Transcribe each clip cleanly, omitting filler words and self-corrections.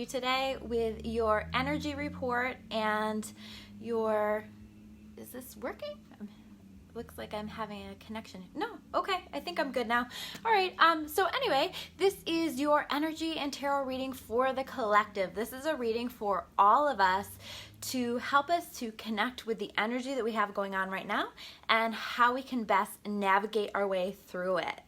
you today with your energy report and your, is this working? Looks like I'm having a connection. No, okay, I think I'm good now. All right, so anyway, this is your energy and tarot reading for the collective. This is a reading for all of us to help us to connect with the energy that we have going on right now and how we can best navigate our way through it.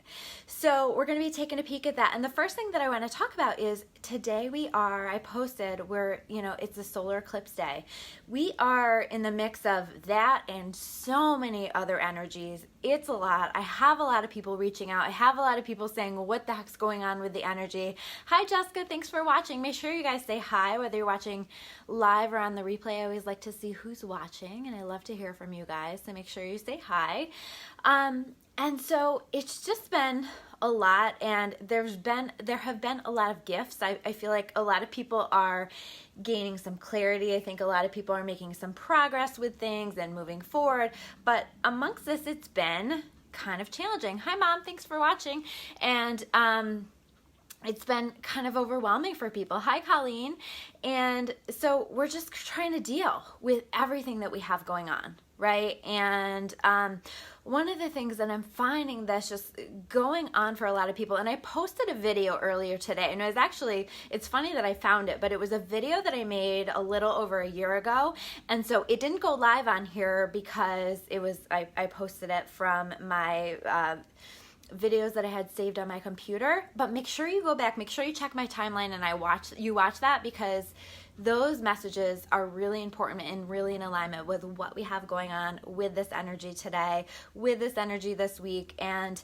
So we're going to be taking a peek at that. And the first thing that I want to talk about is today I posted it's a solar eclipse day. We are in the mix of that and so many other energies. It's a lot. I have a lot of people reaching out. I have a lot of people saying, well, what the heck's going on with the energy? Hi, Jessica. Thanks for watching. Make sure you guys say hi, whether you're watching live or on the replay. I always like to see who's watching, and I love to hear from you guys, so make sure you say hi. And so it's just been a lot, and there have been a lot of gifts. I feel like a lot of people are gaining some clarity. I think a lot of people are making some progress with things and moving forward. But amongst this, it's been kind of challenging. Hi, Mom. Thanks for watching. And it's been kind of overwhelming for people. Hi, Colleen. And so we're just trying to deal with everything that we have going on, right? And one of the things that I'm finding that's just going on for a lot of people, and I posted a video earlier today, and it's funny that I found it, but it was a video that I made a little over a year ago, and so it didn't go live on here because I posted it from my videos that I had saved on my computer. But make sure you go back, make sure you check my timeline and you watch that, because those messages are really important and really in alignment with what we have going on with this energy today, with this energy this week. And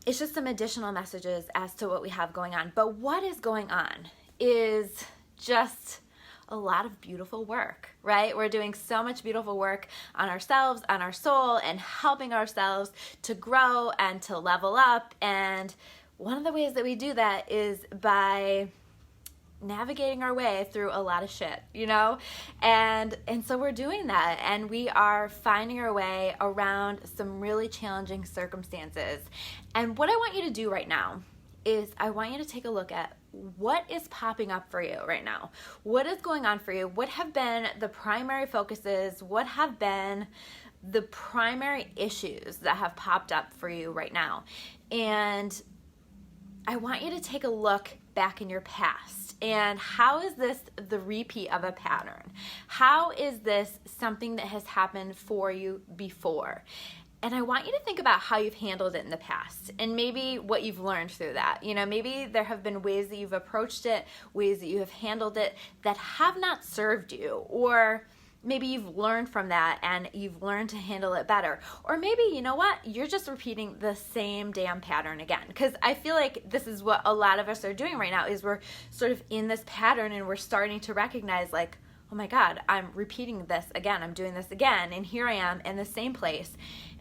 it's just some additional messages as to what we have going on. But what is going on is just a lot of beautiful work, right? We're doing so much beautiful work on ourselves, on our soul, and helping ourselves to grow and to level up. And one of the ways that we do that is by navigating our way through a lot of shit, and so we're doing that, and we are finding our way around some really challenging circumstances. And what I want you to do right now is I want you to take a look at what is popping up for you right now. What is going on for you? What have been the primary focuses? What have been the primary issues that have popped up for you right now? And I want you to take a look back in your past. And how is this the repeat of a pattern? How is this something that has happened for you before? And I want you to think about how you've handled it in the past and maybe what you've learned through that. Maybe there have been ways that you've approached it, ways that you have handled it that have not served you, or maybe you've learned from that and you've learned to handle it better. Or maybe, you're just repeating the same damn pattern again. Because I feel like this is what a lot of us are doing right now, is we're sort of in this pattern and we're starting to recognize, like, oh my God, I'm repeating this again. I'm doing this again. And here I am in the same place.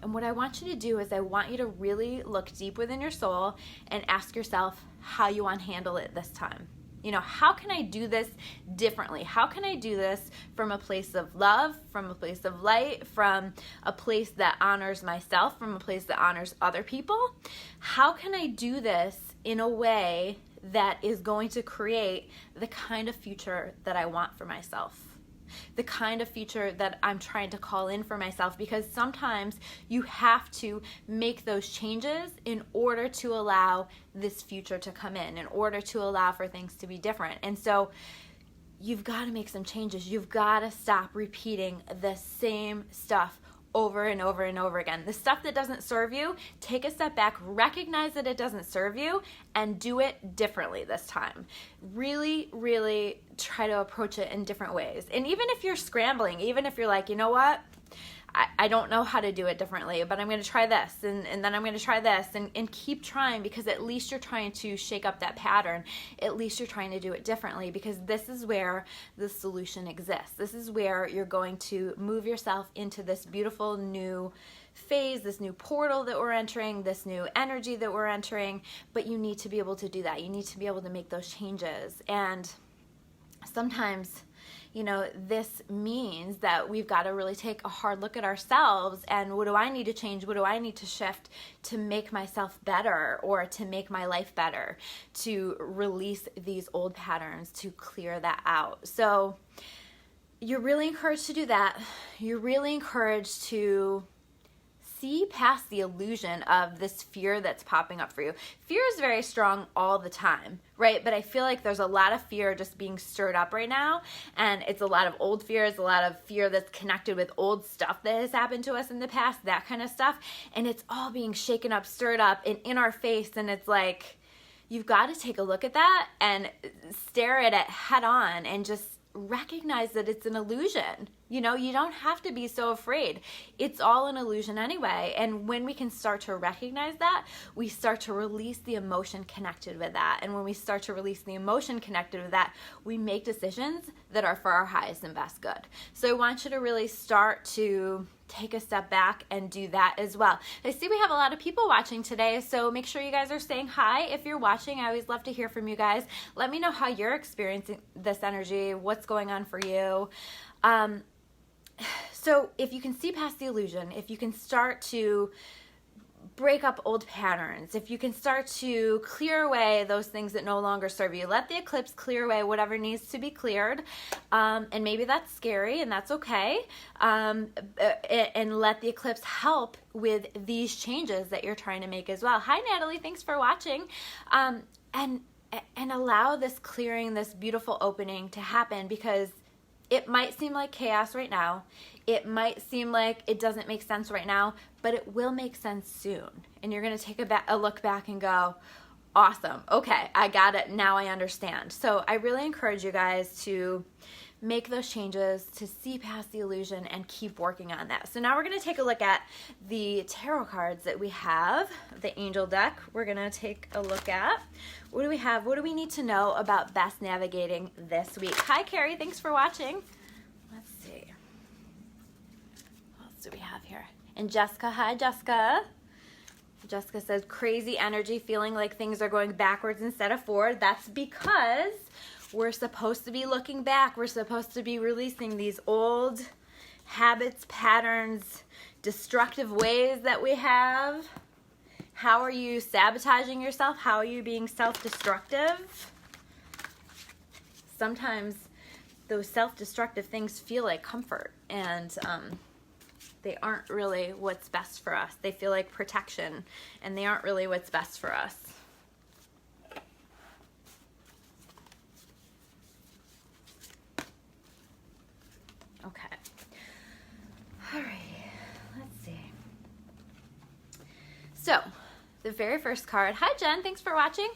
And what I want you to do is I want you to really look deep within your soul and ask yourself how you want to handle it this time. How can I do this differently? How can I do this from a place of love, from a place of light, from a place that honors myself, from a place that honors other people? How can I do this in a way that is going to create the kind of future that I want for myself? The kind of future that I'm trying to call in for myself, because sometimes you have to make those changes in order to allow this future to come in order to allow for things to be different. And so you've got to make some changes. You've got to stop repeating the same stuff over and over and over again. The stuff that doesn't serve you, take a step back, recognize that it doesn't serve you, and do it differently this time. Really, really try to approach it in different ways. And even if you're scrambling, even if you're like, you know what, I don't know how to do it differently, but I'm going to try this, and then I'm going to try this, and keep trying, because at least you're trying to shake up that pattern. At least you're trying to do it differently, because this is where the solution exists. This is where you're going to move yourself into this beautiful new phase, this new portal that we're entering, this new energy that we're entering. But you need to be able to do that. You need to be able to make those changes. And sometimes this means that we've got to really take a hard look at ourselves and what do I need to change? What do I need to shift to make myself better or to make my life better, to release these old patterns, to clear that out. So you're really encouraged to do that. You're really encouraged to see past the illusion of this fear that's popping up for you. Fear is very strong all the time, right? But I feel like there's a lot of fear just being stirred up right now, and it's a lot of old fears, a lot of fear that's connected with old stuff that has happened to us in the past, that kind of stuff, and it's all being shaken up, stirred up, and in our face, and it's like, you've got to take a look at that and stare at it head on and just recognize that it's an illusion. You don't have to be so afraid. It's all an illusion anyway. And when we can start to recognize that, we start to release the emotion connected with that. And when we start to release the emotion connected with that, we make decisions that are for our highest and best good. So I want you to really start to take a step back and do that as well. I see we have a lot of people watching today, so make sure you guys are saying hi if you're watching. I always love to hear from you guys. Let me know how you're experiencing this energy, what's going on for you. So if you can see past the illusion, if you can start to break up old patterns, if you can start to clear away those things that no longer serve you, let the eclipse clear away whatever needs to be cleared, and maybe that's scary and that's okay, and let the eclipse help with these changes that you're trying to make as well. Hi Natalie, thanks for watching, and allow this clearing, this beautiful opening to happen, because it might seem like chaos right now. It might seem like it doesn't make sense right now, but it will make sense soon. And you're going to take a look back and go, awesome. Okay, I got it. Now I understand. So I really encourage you guys to make those changes, to see past the illusion and keep working on that. So now we're going to take a look at the tarot cards that we have, the angel deck. We're going to take a look at what do we have? What do we need to know about best navigating this week? Hi Carrie, thanks for watching. Let's see. What else do we have here? And Jessica, hi Jessica. Jessica says crazy energy, feeling like things are going backwards instead of forward. That's because we're supposed to be looking back. We're supposed to be releasing these old habits, patterns, destructive ways that we have. How are you sabotaging yourself? How are you being self-destructive? Sometimes those self-destructive things feel like comfort, and they aren't really what's best for us. They feel like protection, and they aren't really what's best for us. Okay. All right. Let's see. So, the very first card. Hi, Jen. Thanks for watching.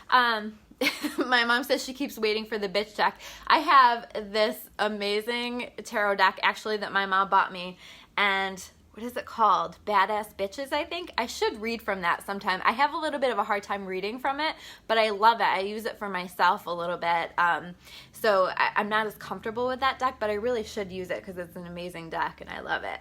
My mom says she keeps waiting for the bitch deck. I have this amazing tarot deck, actually, that my mom bought me. And what is it called? Badass Bitches, I think. I should read from that sometime. I have a little bit of a hard time reading from it, but I love it. I use it for myself a little bit. So I'm not as comfortable with that deck, but I really should use it because it's an amazing deck and I love it.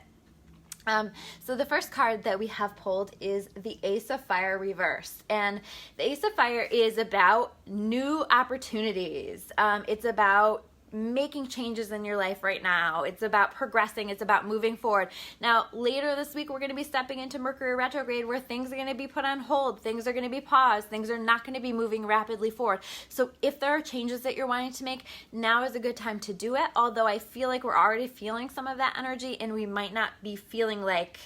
So the first card that we have pulled is the Ace of Fire reverse. And the Ace of Fire is about new opportunities. It's about making changes in your life right now. It's about progressing. It's about moving forward. Now, later this week, we're going to be stepping into Mercury retrograde where things are going to be put on hold. Things are going to be paused. Things are not going to be moving rapidly forward. So if there are changes that you're wanting to make, now is a good time to do it. Although I feel like we're already feeling some of that energy and we might not be feeling like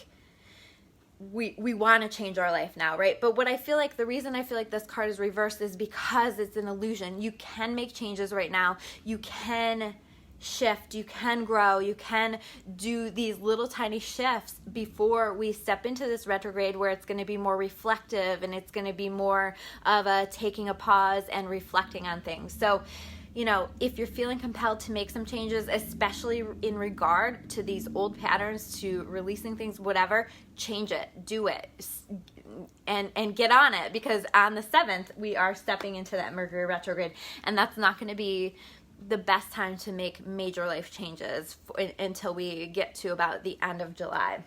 we want to change our life now, right? But what I feel like, the reason I feel like this card is reversed is because it's an illusion. You can make changes right now. You can shift, you can grow, you can do these little tiny shifts before we step into this retrograde where it's going to be more reflective and it's going to be more of a taking a pause and reflecting on things. So, you know, if you're feeling compelled to make some changes, especially in regard to these old patterns, to releasing things, whatever, change it, do it, and get on it, because on the 7th, we are stepping into that Mercury retrograde, and that's not going to be the best time to make major life changes until we get to about the end of July.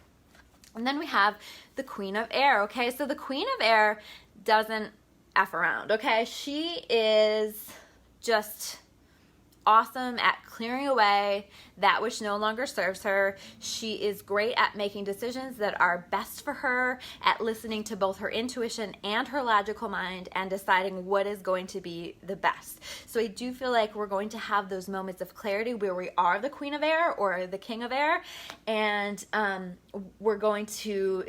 And then we have the Queen of Air, okay? So the Queen of Air doesn't F around, okay? She is just awesome at clearing away that which no longer serves her. She is great at making decisions that are best for her, at listening to both her intuition and her logical mind and deciding what is going to be the best. So I do feel like we're going to have those moments of clarity where we are the queen of air or the king of air, and we're going to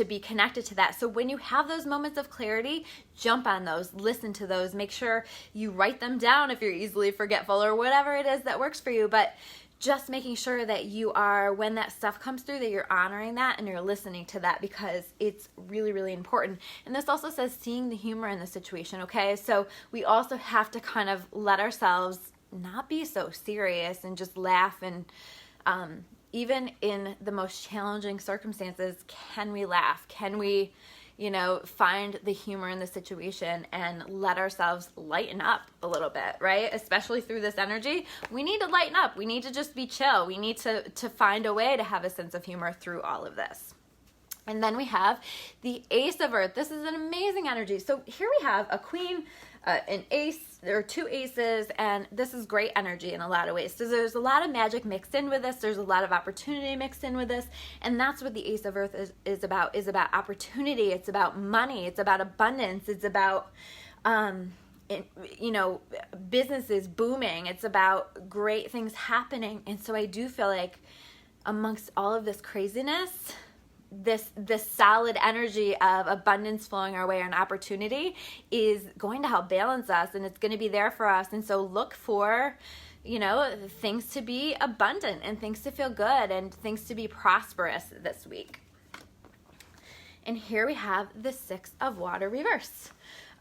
be connected to that. So when you have those moments of clarity, jump on those, listen to those, make sure you write them down if you're easily forgetful or whatever it is that works for you. But just making sure that you are, when that stuff comes through, that you're honoring that and you're listening to that, because it's really, really important. And this also says seeing the humor in the situation, okay? So we also have to kind of let ourselves not be so serious and just laugh. And even in the most challenging circumstances, can we laugh? Can we, find the humor in the situation and let ourselves lighten up a little bit, right? Especially through this energy, we need to lighten up. We need to just be chill. We need to find a way to have a sense of humor through all of this. And then we have the Ace of Earth. This is an amazing energy. So here we have a queen, an ace, there are two aces, and this is great energy in a lot of ways. So there's a lot of magic mixed in with this. There's a lot of opportunity mixed in with this. And that's what the Ace of Earth is about opportunity. It's about money. It's about abundance. It's about, businesses booming. It's about great things happening. And so I do feel like amongst all of this craziness, this solid energy of abundance flowing our way and opportunity is going to help balance us, and it's going to be there for us. And so look for, things to be abundant and things to feel good and things to be prosperous this week. And here we have the Six of Water reverse.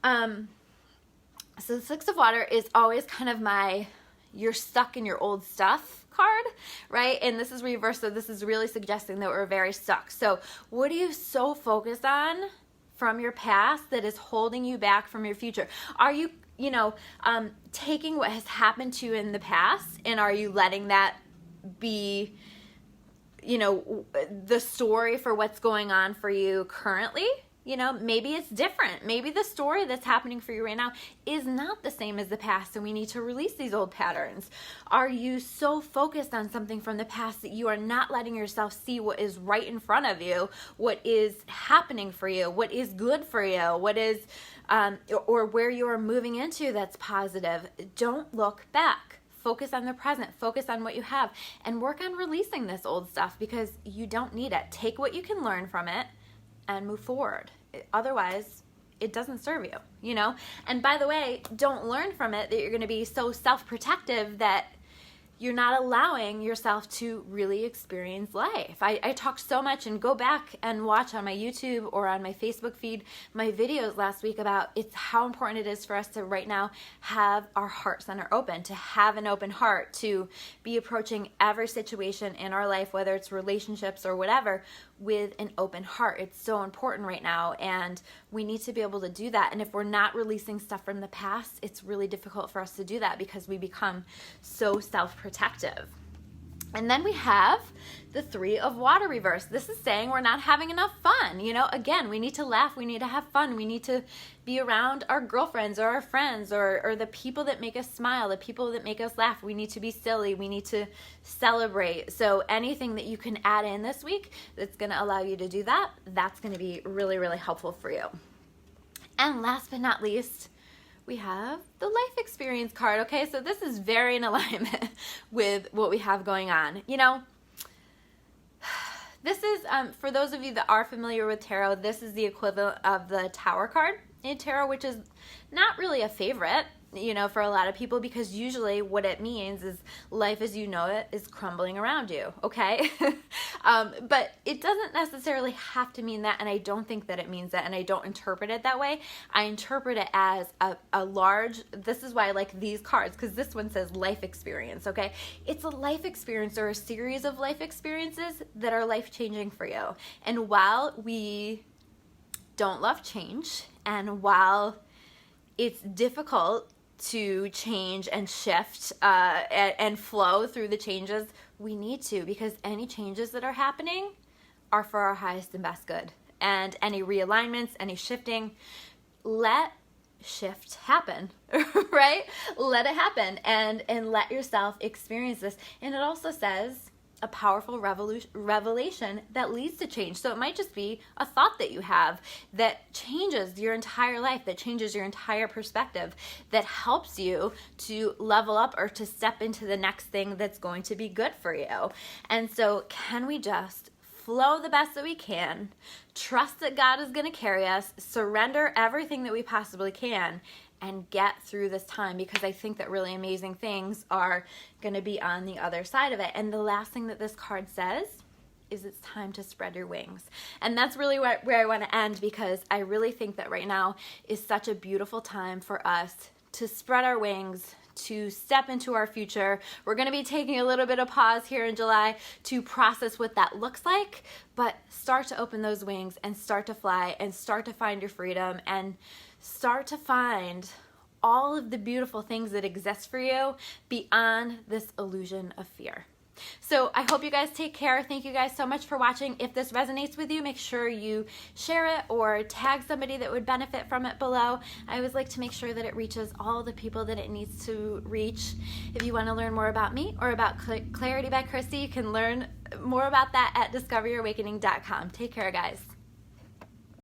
So the Six of Water is always kind of you're stuck in your old stuff card, right? And this is reverse, so this is really suggesting that we're very stuck. So what are you so focused on from your past that is holding you back from your future? Are you, taking what has happened to you in the past, and are you letting that be, the story for what's going on for you currently? Maybe it's different. Maybe the story that's happening for you right now is not the same as the past, and we need to release these old patterns. Are you so focused on something from the past that you are not letting yourself see what is right in front of you, what is happening for you, what is good for you, what is, or where you are moving into that's positive? Don't look back. Focus on the present, focus on what you have, and work on releasing this old stuff, because you don't need it. Take what you can learn from it and move forward. Otherwise, it doesn't serve you, And by the way, don't learn from it that you're going to be so self-protective that you're not allowing yourself to really experience life. I talked so much, and go back and watch on my YouTube or on my Facebook feed my videos last week about it's how important it is for us to right now have our heart center open, to have an open heart, to be approaching every situation in our life, whether it's relationships or whatever, with an open heart. It's so important right now, and we need to be able to do that. And if we're not releasing stuff from the past, it's really difficult for us to do that because we become so self-protective. And then we have the Three of Water reverse. This is saying we're not having enough fun. Again, we need to laugh. We need to have fun. We need to be around our girlfriends or our friends or the people that make us smile, the people that make us laugh. We need to be silly. We need to celebrate. So anything that you can add in this week that's going to allow you to do that, that's going to be really, really helpful for you. And last but not least, we have the life experience card. Okay, so this is very in alignment with what we have going on. This is, for those of you that are familiar with tarot, this is the equivalent of the Tower card in tarot, which is not really a favorite, for a lot of people, because usually what it means is life as you know it is crumbling around you, okay? But it doesn't necessarily have to mean that, and I don't think that it means that, and I don't interpret it that way. I interpret it as a large, this is why I like these cards, because this one says life experience, okay? It's a life experience or a series of life experiences that are life-changing for you. And while we don't love change, and while it's difficult to change and shift and flow through the changes, we need to, because any changes that are happening are for our highest and best good. And any realignments, any shifting, let shift happen, right? Let it happen and let yourself experience this. And it also says a powerful revelation that leads to change. So it might just be a thought that you have that changes your entire life, that changes your entire perspective, that helps you to level up or to step into the next thing that's going to be good for you. And so can we just flow the best that we can, trust that God is going to carry us, surrender everything that we possibly can, and get through this time, because I think that really amazing things are going to be on the other side of it. And the last thing that this card says is it's time to spread your wings. And that's really where I want to end, because I really think that right now is such a beautiful time for us to spread our wings, to step into our future. We're going to be taking a little bit of pause here in July to process what that looks like, but start to open those wings and start to fly and start to find your freedom and start to find all of the beautiful things that exist for you beyond this illusion of fear. So I hope you guys take care. Thank you guys so much for watching. If this resonates with you, make sure you share it or tag somebody that would benefit from it below. I always like to make sure that it reaches all the people that it needs to reach. If you want to learn more about me or about Clarity by Christy, you can learn more about that at discoveryourawakening.com. Take care, guys.